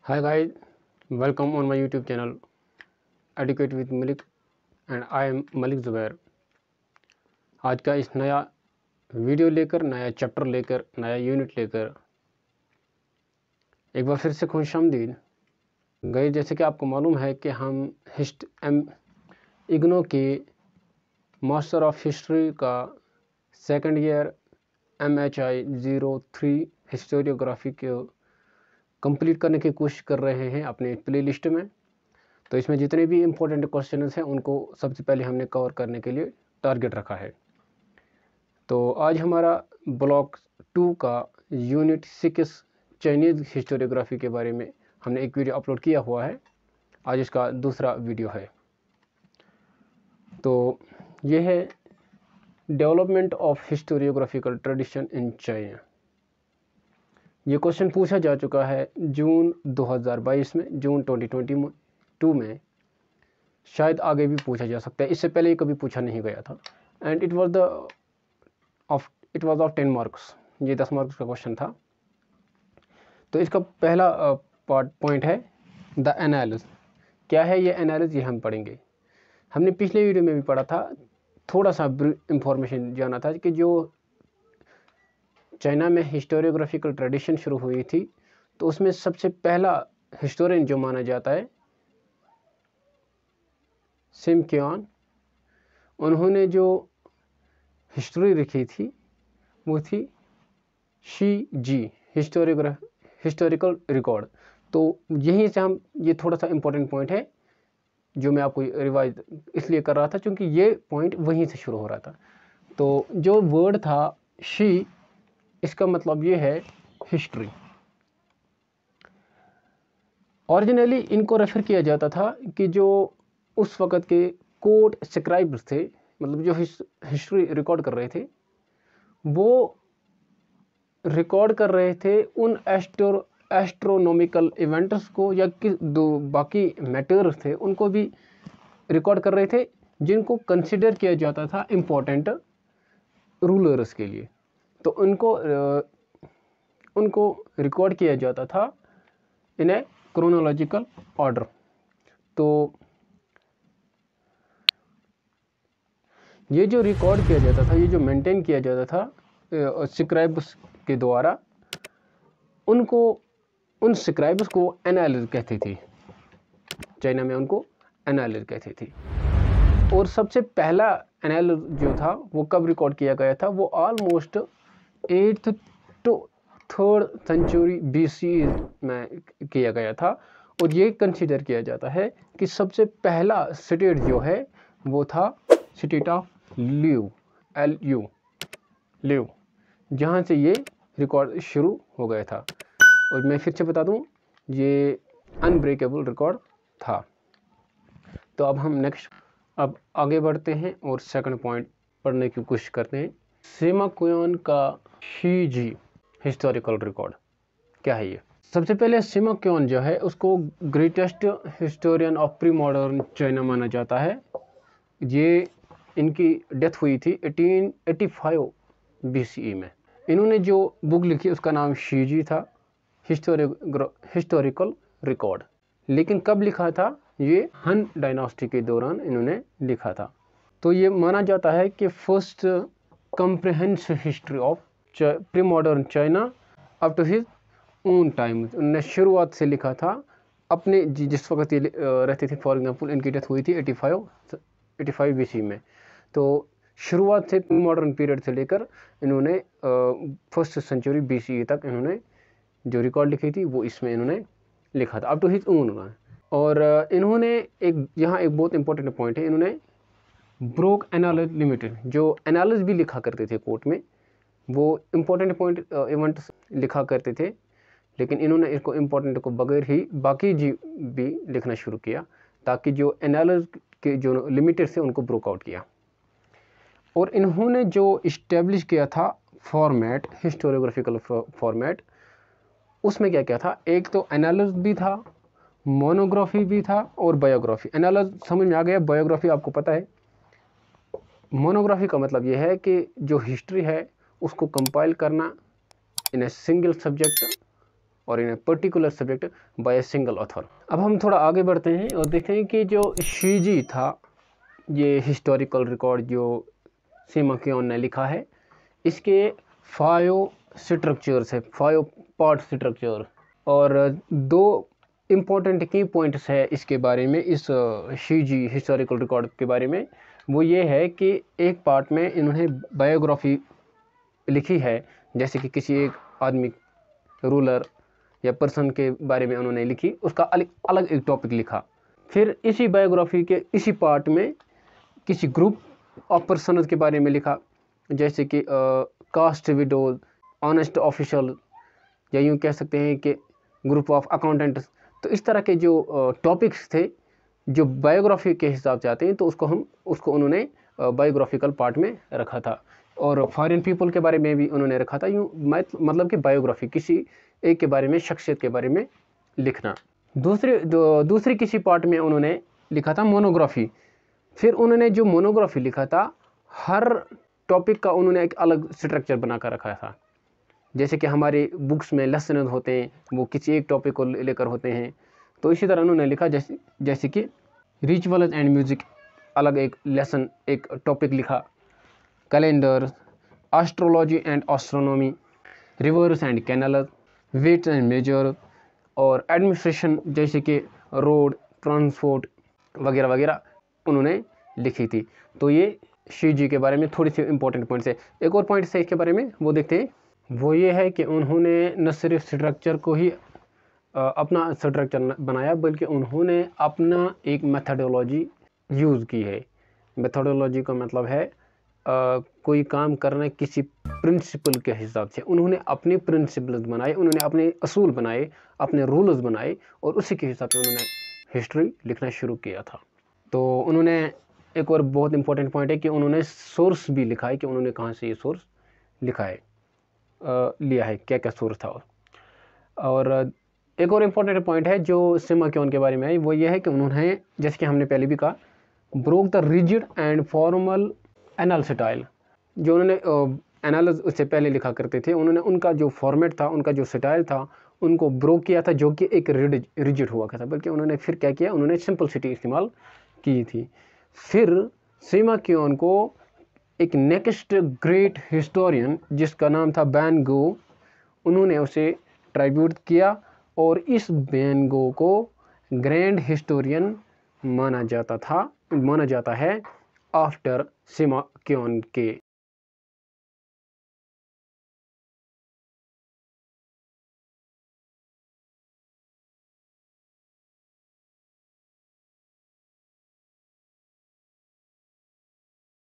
Hi guys, welcome on my YouTube channel Educate with Malik and I am Malik Zubair। आज का इस नया video लेकर, नया चैप्टर लेकर, नया यूनिट लेकर एक बार फिर से खुशामदीद। गए जैसे कि आपको मालूम है कि हम इग्नो के मास्टर ऑफ हिस्ट्री का सेकंड ईयर MHI 03 हिस्टोरियोग्राफी को कंप्लीट करने की कोशिश कर रहे हैं अपने प्लेलिस्ट में। तो इसमें जितने भी इम्पोर्टेंट क्वेश्चन हैं उनको सबसे पहले हमने कवर करने के लिए टारगेट रखा है। तो आज हमारा ब्लॉक 2 का यूनिट 6 चाइनीज़ हिस्टोरियोग्राफी के बारे में हमने एक वीडियो अपलोड किया हुआ है। आज इसका दूसरा वीडियो है। तो यह है development of historiographical tradition in China. ये क्वेश्चन पूछा जा चुका है जून 2022 में, जून 2022 में। शायद आगे भी पूछा जा सकता है, इससे पहले ये कभी पूछा नहीं गया था। And it was of 10 marks. ये 10 मार्क्स का क्वेश्चन था। तो इसका पहला पॉइंट है द एनालिसिस। क्या है ये एनालिसिस, ये हम पढ़ेंगे। हमने पिछले वीडियो में भी पढ़ा था, थोड़ा सा इंफॉर्मेशन जाना था कि जो चाइना में हिस्टोरियोग्राफिकल ट्रेडिशन शुरू हुई थी, तो उसमें सबसे पहला हिस्टोरियन जो माना जाता है सिम क्योन। उन्होंने जो हिस्ट्री लिखी थी वो थी शी जी हिस्टोरिकल रिकॉर्ड। तो यहीं से हम, ये थोड़ा सा इम्पोर्टेंट पॉइंट है जो मैं आपको रिवाइज इसलिए कर रहा था क्योंकि ये पॉइंट वहीं से शुरू हो रहा था। तो जो वर्ड था शी, इसका मतलब ये है हिस्ट्री। ओरिजिनली इनको रेफर किया जाता था कि जो उस वक़्त के कोर्ट स्क्राइब्स थे, मतलब जो हिस्ट्री रिकॉर्ड कर रहे थे, वो रिकॉर्ड कर रहे थे उन एस्ट्रोनॉमिकल इवेंट्स को, या बाकी मैटर्स थे उनको भी रिकॉर्ड कर रहे थे जिनको कंसिडर किया जाता था इम्पोर्टेंट रूलर्स के लिए। तो उनको रिकॉर्ड किया जाता था इन ए क्रोनोलॉजिकल ऑर्डर। तो ये जो रिकॉर्ड किया जाता था, ये जो मेंटेन किया जाता था स्क्राइब्स के द्वारा, उन स्क्राइब्स को एनालिस्ट कहते थे। चाइना में उनको एनालिस्ट कहते थे। और सबसे पहला एनालिस्ट जो था वो कब रिकॉर्ड किया गया था, वो almost 8th to 3rd century BC में किया गया था। और ये कंसिडर किया जाता है कि सबसे पहला स्टेट जो है वो था स्टेट ऑफ ल्यू, ल्यू, जहाँ से ये रिकॉर्ड शुरू हो गया था। और मैं फिर से बता दूं, ये अनब्रेकेबल रिकॉर्ड था। तो अब हम अब आगे बढ़ते हैं और सेकंड पॉइंट पढ़ने की कोशिश करते हैं। सिमा कुयान का शी जी हिस्टोरिकल रिकॉर्ड क्या है ये। सबसे पहले सिमा क्योन जो है उसको greatest historian of pre modern China माना जाता है। ये इनकी डेथ हुई थी 1885 BCE में। इन्होंने जो बुक लिखी उसका नाम शीजी था, हिस्टोरिकल रिकॉर्ड। लेकिन कब लिखा था, ये हन डायनास्टी के दौरान इन्होंने लिखा था। तो ये माना जाता है कि first comprehensive history of pre modern China up to his own time. उन्होंने शुरुआत से लिखा था अपने जिस वक्त ये रहते थे। फॉर एग्जांपल इनकी डेथ हुई थी 85 BC में। तो शुरुआत से मॉडर्न पीरियड से लेकर इन्होंने फर्स्ट सेंचुरी BCE तक इन्होंने जो रिकॉर्ड लिखी थी वो इसमें इन्होंने लिखा था, अप टू हिज ओन। और इन्होंने यहाँ एक बहुत इंपॉर्टेंट पॉइंट है, इन्होंने ब्रोक एनालिस लिमिटेड, जो एनालिस भी लिखा करते थे कोर्ट में, वो इम्पोर्टेंट पॉइंट इवेंट लिखा करते थे। लेकिन इन्होंने इसको इम्पोर्टेंट को बगैर ही बाकी जी भी लिखना शुरू किया, ताकि जो एनालिस के जो लिमिटेड थे उनको ब्रोक आउट किया। और इन्होंने जो इस्टेब्लिश किया था फॉर्मेट, हिस्टोरियोग्राफिकल फॉर्मेट, उसमें क्या क्या था, एक तो एनालिस भी था, मोनोग्राफी भी था और बायोग्राफी। एनालिस समझ में आ गया, बायोग्राफी आपको पता है। मोनोग्राफी का मतलब यह है कि जो हिस्ट्री है उसको कंपाइल करना इन ए सिंगल सब्जेक्ट, और in a particular subject by a single author. अब हम थोड़ा आगे बढ़ते हैं और देखते हैं कि जो शीजी था, ये हिस्टोरिकल रिकॉर्ड जो सीमा क्योन ने लिखा है, इसके 5 स्ट्रक्चर्स है, 5 पार्ट स्ट्रक्चर, और 2 इम्पोर्टेंट की पॉइंट्स है इसके बारे में, इस शीजी हिस्टोरिकल रिकॉर्ड के बारे में। वो ये है कि एक पार्ट में इन्होंने बायोग्राफी लिखी है, जैसे कि किसी एक आदमी, रूलर या पर्सन के बारे में उन्होंने लिखी, उसका अलग एक टॉपिक लिखा। फिर इसी बायोग्राफी के इसी पार्ट में किसी ग्रुप ऑफ पर्सन के बारे में लिखा, जैसे कि कास्ट विडोज, ऑनेस्ट ऑफिशियल, या यूँ कह सकते हैं कि ग्रुप ऑफ अकाउंटेंट्स। तो इस तरह के जो टॉपिक्स थे जो बायोग्राफी के हिसाब से आते हैं, तो उसको उन्होंने बायोग्राफिकल पार्ट में रखा था। और फॉरेन पीपल के बारे में भी उन्होंने रखा था, यूँ मतलब कि बायोग्राफी किसी एक के बारे में, शख्सियत के बारे में लिखना। दूसरी किसी पार्ट में उन्होंने लिखा था मोनोग्राफी। फिर उन्होंने जो मोनोग्राफी लिखा था, हर टॉपिक का उन्होंने एक अलग स्ट्रक्चर बना कर रखा था। जैसे कि हमारे बुक्स में लेसन होते हैं, वो किसी एक टॉपिक को लेकर होते हैं, तो इसी तरह उन्होंने लिखा, जैसे कि रिचुअल्स एंड म्यूजिक, अलग एक लेसन, एक टॉपिक लिखा। Calendar, astrology and astronomy, rivers and canal, weights and measure, और एडमिनिस्ट्रेशन, जैसे कि रोड, ट्रांसपोर्ट वगैरह वगैरह उन्होंने लिखी थी। तो ये शीजी के बारे में थोड़ी सी इंपॉर्टेंट पॉइंट्स है। एक और पॉइंट है इसके बारे में, वो देखते हैं। वो ये है कि उन्होंने न सिर्फ स्ट्रक्चर को ही अपना स्ट्रक्चर बनाया, बल्कि उन्होंने अपना एक मेथडोलॉजी यूज़ की है। मेथडोलॉजी का मतलब है कोई काम करना किसी प्रिंसिपल के हिसाब से। उन्होंने अपने प्रिंसिपल्स बनाए, उन्होंने अपने असूल बनाए, अपने रूल्स बनाए, और उसी के हिसाब से उन्होंने हिस्ट्री लिखना शुरू किया था। तो उन्होंने एक और बहुत इंपॉर्टेंट पॉइंट है कि उन्होंने सोर्स भी लिखा है, कि उन्होंने कहाँ से ये सोर्स लिखा है, लिया है, क्या क्या सोर्स था। और एक और इम्पोर्टेंट पॉइंट है जो सिमा क्योन के बारे में है, वो ये है कि उन्होंने, जैसे कि हमने पहले भी कहा, broke the rigid and formal anal style. जो उन्होंने एनालिस उससे पहले लिखा करते थे, उन्होंने उनका जो फॉर्मेट था, उनका जो स्टाइल था, उनको ब्रोक किया था, जो कि एक रिजिड हुआ था। बल्कि उन्होंने फिर क्या किया, उन्होंने सिंपलिसिटी इस्तेमाल की थी। फिर सिमा क्योन को एक नेक्स्ट ग्रेट हिस्टोरियन, जिसका नाम था वैन गो, उन्होंने उसे ट्राइब्यूट किया, और इस वैन गो को ग्रैंड हिस्टोरियन माना जाता है आफ्टर सिमा क्योन के।